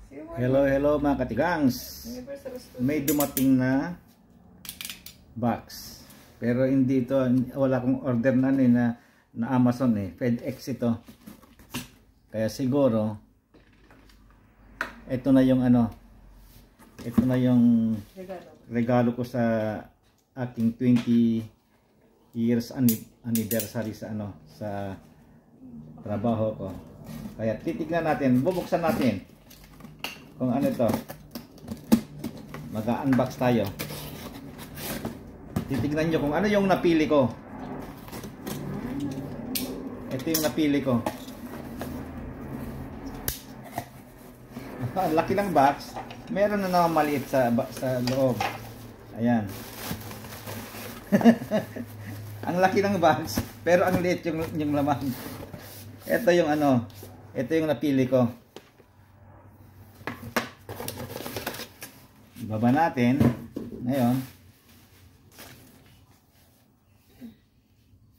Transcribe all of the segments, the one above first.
Hello mga katigangs. May dumating na box. Pero hindi ito, wala akong order na Amazon FedEx ito. Kaya siguro ito na yung ito na yung regalo ko sa aking 20 years anniversary sa sa trabaho ko. Kaya titignan natin, bubuksan natin kung ano ito. Mag-unbox tayo. Titignan nyo kung ano yung napili ko. Ito yung napili ko. Ang laki ng box. Meron na naman maliit sa loob. Ayan. Ang laki ng box, pero ang liit yung laman. Ito yung ito yung napili ko. Baba natin. Ngayon.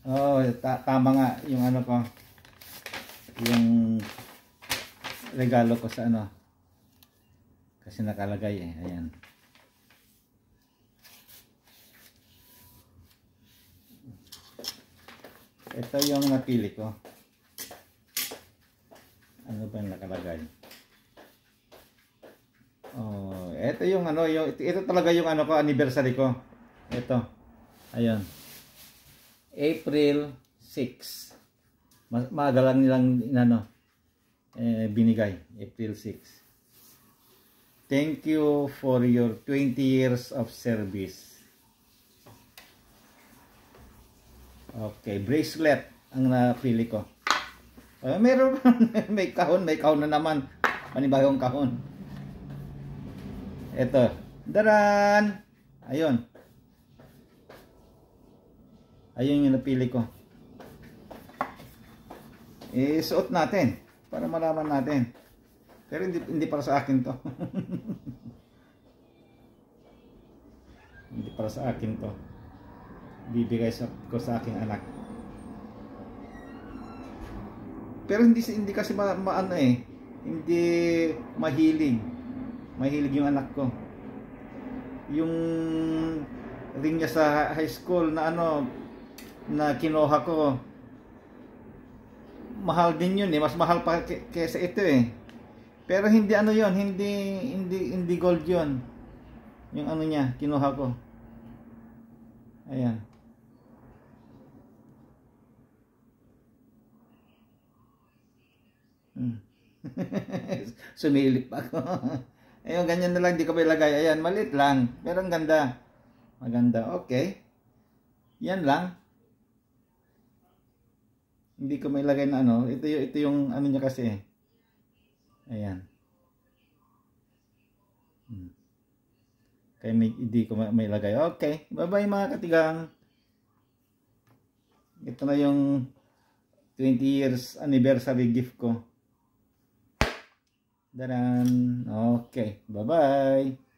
Oh, tama nga yung ko. Yung regalo ko sa kasi nakalagay ayan. Ito yung napili ko. Ano ba yung nakalagay? Oh, ito yung ito talaga yung ko, anniversary ko. Ito. Ayun. April 6. Maaga lang nilang binigay. April 6. Thank you for your 20 years of service. Okay, bracelet ang napili ko. Meron may kahon na naman. Panibagong kahon. Ito. Daran. Ayun. Ayun yung napili ko. Isuot natin para malaman natin. Pero hindi para sa akin to. Hindi para sa akin to. Bibigay ko sa aking anak. Pero hindi kasi hindi mahilig. Mahilig yung anak ko. Yung ring niya sa high school na na kinuha ko. Mahal din yun mas mahal pa kaysa ito Pero hindi yun, hindi gold yun. Yung niya, kinuha ko. Ayan. Sumilip ako. Ayun, ganyan na lang, di ko ba ilagay. Ayan, maliit lang. Pero ang ganda. Maganda, okay. Yan lang. Hindi ko may ilagay na Ito yung niya kasi Ayan. Kaya hindi ko may ilagay. Okay, bye-bye mga katigang. Ito na yung 20 years anniversary gift ko. Daran. Okay, bye-bye.